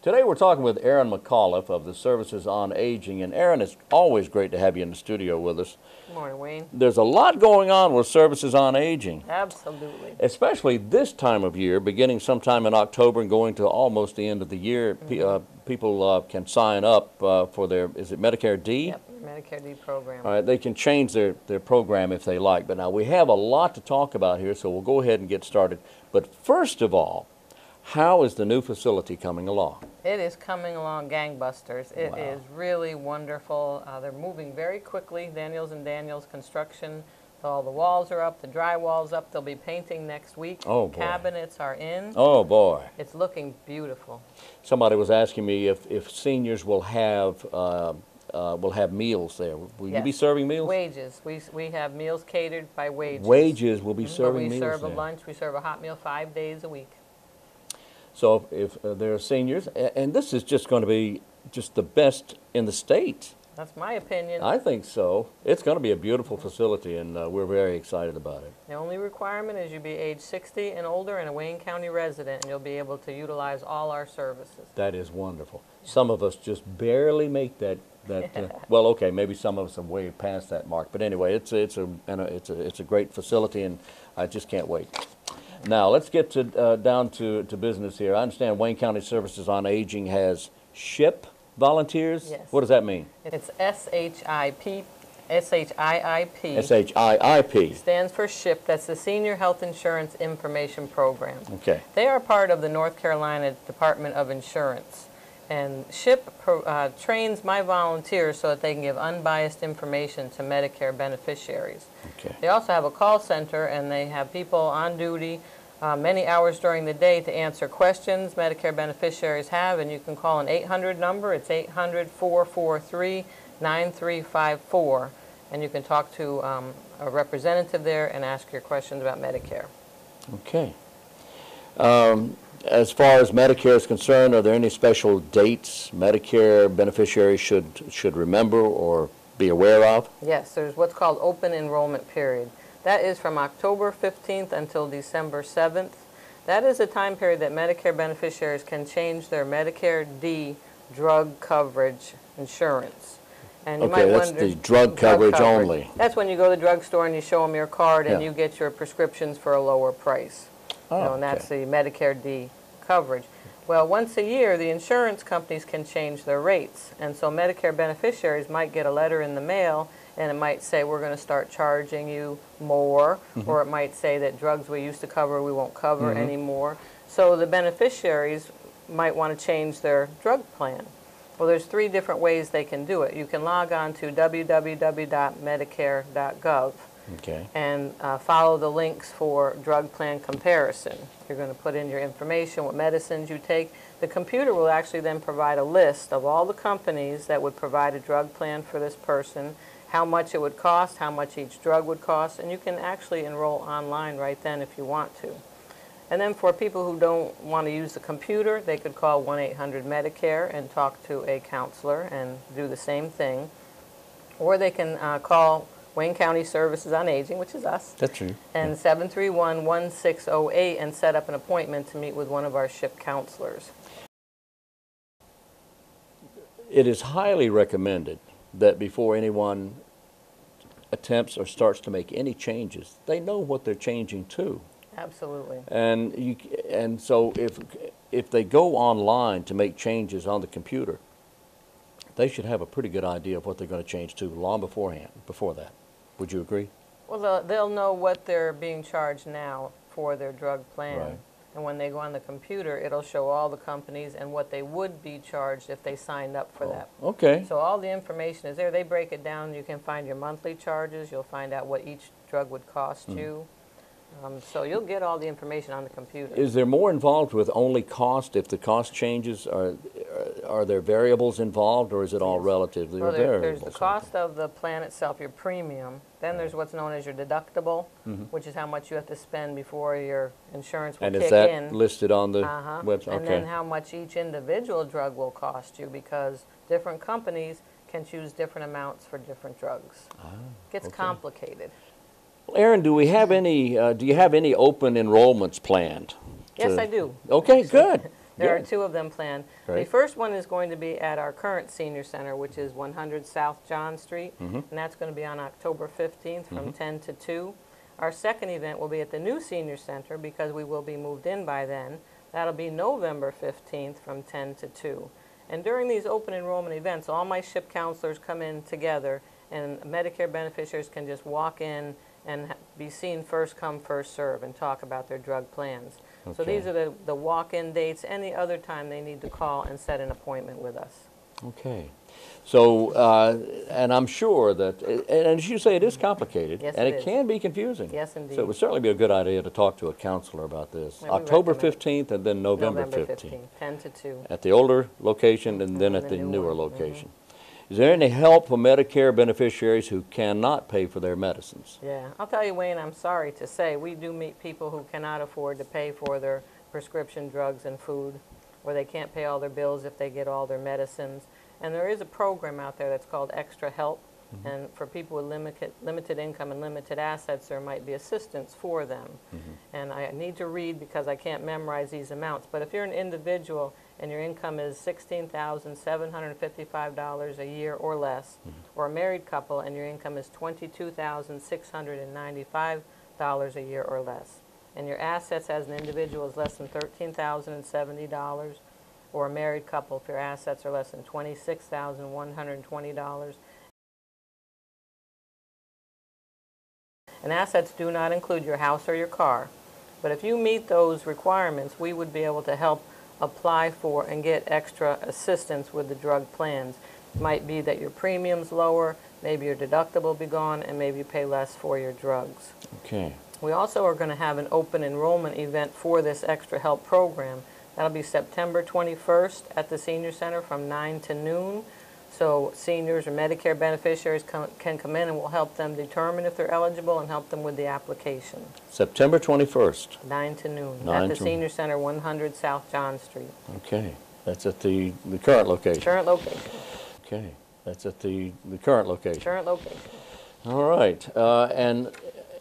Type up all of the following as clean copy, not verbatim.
Today we're talking with Eryn McAuliffe of the Services on Aging. And Eryn, it's always great to have you in the studio with us. Good morning, Wayne. There's a lot going on with Services on Aging. Absolutely. Especially this time of year, beginning sometime in October and going to almost the end of the year. People can sign up for their, is it Medicare D? Yep, Medicare D program. All right, they can change their program if they like. But now we have a lot to talk about here, so we'll go ahead and get started. But first of all, how is the new facility coming along? It is coming along gangbusters. It is really wonderful. They're moving very quickly. Daniels & Daniels construction. All the walls are up, the drywall's up. They'll be painting next week. Oh, boy. Cabinets are in. Oh, boy. It's looking beautiful. Somebody was asking me if seniors will have meals there. Will you be serving meals? Wages. We have meals catered by wages. Wages will be serving meals there. We serve a lunch. We serve a hot meal 5 days a week. So if there are seniors, and this is just going to be just the best in the state. That's my opinion. I think so. It's going to be a beautiful facility, and we're very excited about it. The only requirement is you be age 60 and older and a Wayne County resident, and you'll be able to utilize all our services. That is wonderful. Some of us just barely make that. Well, okay, maybe some of us are way past that mark, but anyway, it's a great facility, and I just can't wait. Now let's get down to business here. I understand Wayne County Services on Aging has SHIP volunteers. Yes. What does that mean? It's S-H-I-P. S-H-I-I-P. S-H-I-I-P. Stands for SHIP. That's the Senior Health Insurance Information Program. Okay. They are part of the North Carolina Department of Insurance. And SHIP trains my volunteers so that they can give unbiased information to Medicare beneficiaries. Okay. They also have a call center, and they have people on duty many hours during the day to answer questions Medicare beneficiaries have, and you can call an 800 number. It's 800-443-9354, and you can talk to a representative there and ask your questions about Medicare. Okay. As far as Medicare is concerned, are there any special dates Medicare beneficiaries should remember or be aware of? Yes, there's what's called open enrollment period. That is from October 15th until December 7th. That is a time period that Medicare beneficiaries can change their Medicare D drug coverage insurance. And you might that's wonder, the drug coverage only. That's when you go to the drugstore and you show them your card and you get your prescriptions for a lower price. And that's the Medicare D coverage. Well, once a year, the insurance companies can change their rates. And so Medicare beneficiaries might get a letter in the mail, and it might say, we're going to start charging you more, or it might say that drugs we used to cover, we won't cover anymore. So the beneficiaries might want to change their drug plan. Well, there's 3 different ways they can do it. You can log on to www.medicare.gov. Okay. And follow the links for drug plan comparison. You're going to put in your information, what medicines you take. The computer will actually then provide a list of all the companies that would provide a drug plan for this person, how much it would cost, how much each drug would cost, and you can actually enroll online right then if you want to. And then for people who don't want to use the computer, they could call 1-800-MEDICARE and talk to a counselor and do the same thing. Or they can call Wayne County Services on Aging, which is us. That's true. And 731-1608 and set up an appointment to meet with one of our SHIP counselors. It is highly recommended that before anyone attempts or starts to make any changes, they know what they're changing to. Absolutely. And so if they go online to make changes on the computer, they should have a pretty good idea of what they're going to change to long before that. Would you agree? Well, they'll know what they're being charged now for their drug plan. Right. And when they go on the computer, it'll show all the companies and what they would be charged if they signed up for that. Okay. So all the information is there. They break it down. You can find your monthly charges. You'll find out what each drug would cost you. So you'll get all the information on the computer. Is there more involved with only cost? If the cost changes, are there variables involved, or is it all relatively variable? There's the cost of the plan itself, your premium. Then there's what's known as your deductible, which is how much you have to spend before your insurance will kick in. And is that listed on the website? And then how much each individual drug will cost you, because different companies can choose different amounts for different drugs. It gets complicated. Well, Eryn, do you have any open enrollments planned? Yes, I do. Okay, good. There are Good. 2 of them planned. The Great. first one is going to be at our current senior center, which is 100 South John Street, Mm-hmm. and that's going to be on October 15th from 10 to 2. Our second event will be at the new senior center because we will be moved in by then. That'll be November 15th from 10 to 2. And during these open enrollment events, all my SHIP counselors come in together, and Medicare beneficiaries can just walk in and be seen first come, first serve, and talk about their drug plans. So Okay. these are the walk-in dates. Any other time they need to call and set an appointment with us. Okay. So, and I'm sure that, and as you say, it is complicated. Yes, and it it is. can be confusing. Yes, indeed. So it would certainly be a good idea to talk to a counselor about this. Yeah, we October recommend it. 15th and then November 15th. 10 to 2. At the older location and then at the the new newer one. location. Is there any help for Medicare beneficiaries who cannot pay for their medicines? Yeah, I'll tell you, Wayne, I'm sorry to say, we do meet people who cannot afford to pay for their prescription drugs and food, or they can't pay all their bills if they get all their medicines. And there is a program out there that's called Extra Help, and for people with limited income and limited assets, there might be assistance for them. And I need to read because I can't memorize these amounts, but if you're an individual and your income is $16,755 a year or less, or a married couple and your income is $22,695 a year or less, and your assets as an individual is less than $13,070, or a married couple if your assets are less than $26,120, and assets do not include your house or your car. But if you meet those requirements, we would be able to help apply for and get extra assistance with the drug plans. It might be that your premium's lower, maybe your deductible will be gone, and maybe you pay less for your drugs. Okay. We also are going to have an open enrollment event for this Extra Help program. That'll be September 21st at the Senior Center from 9 to noon. So seniors or Medicare beneficiaries can come in, and we'll help them determine if they're eligible and help them with the application. September 21st. 9 to noon 9 at the to Senior Center, 100 South John Street. Okay. That's at the current location. Current location. Okay. That's at the current location. Current location. All right.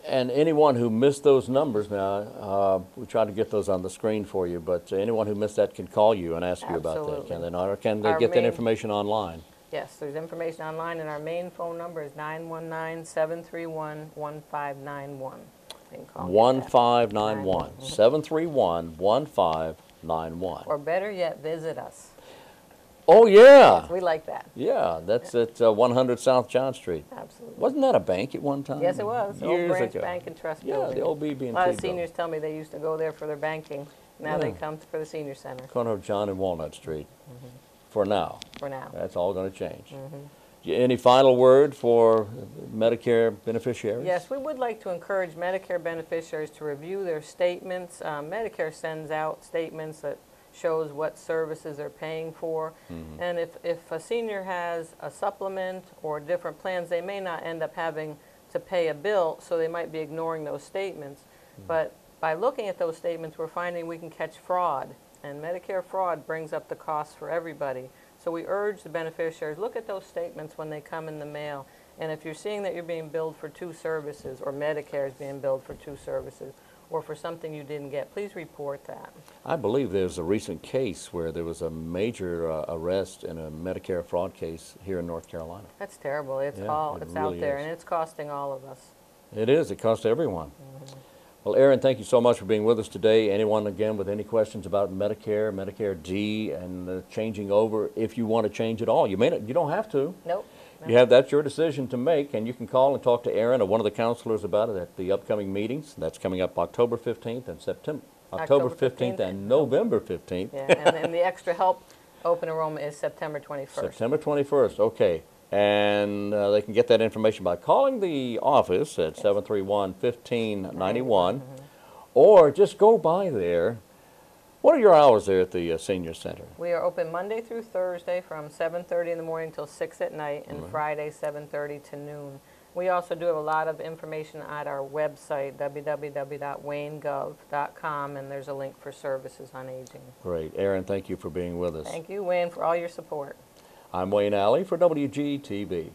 And anyone who missed those numbers, now, we tried to get those on the screen for you, but anyone who missed that can call you and ask you about that, Absolutely. can they not? Or can they Our get that main- information online? Yes, there's information online, and our main phone number is 919-731-1591. They can call and get that. 1591. 731-1591. Or better yet, visit us. Oh, yeah. We like that. Yeah, that's at 100 South John Street. Absolutely. Wasn't that a bank at one time? Yes, it was. The Years old Branch ago. Bank and Trust Yeah, building. the old BB&T A lot of building. seniors tell me they used to go there for their banking. Now they Yeah. come for the senior center Corner of John and Walnut Street. For now. for now. That's all going to change. Any final word for Medicare beneficiaries? Yes, we would like to encourage Medicare beneficiaries to review their statements. Medicare sends out statements that shows what services they're paying for. And if a senior has a supplement or different plans, they may not end up having to pay a bill, so they might be ignoring those statements. But by looking at those statements, we're finding we can catch fraud, and Medicare fraud brings up the cost for everybody. So we urge the beneficiaries, look at those statements when they come in the mail, and if you're seeing that you're being billed for 2 services, or Medicare is being billed for 2 services, or for something you didn't get, please report that. I believe there's a recent case where there was a major arrest in a Medicare fraud case here in North Carolina. That's terrible. It's Yeah, it it's really out there, is. and it's costing all of us. It is. It costs everyone. Well, Eryn, thank you so much for being with us today. Anyone, again, with any questions about Medicare, Medicare D, and changing over, if you want to change at all, you don't have to. Nope. That's your decision to make, and you can call and talk to Eryn or one of the counselors about it at the upcoming meetings. That's coming up October 15th and October 15th and November 15th. Yeah, and then the Extra Help open enrollment is September 21st. September 21st, okay. And they can get that information by calling the office at 731-1591, or just go by there. What are your hours there at the senior center? We are open Monday through Thursday from 7:30 in the morning till 6 at night, and Friday 7:30 to noon. We also do have a lot of information at our website, www.waynegov.com, and there's a link for services on aging. Great. Eryn, thank you for being with us. Thank you, Wayne, for all your support. I'm Wayne Alley for WGTV.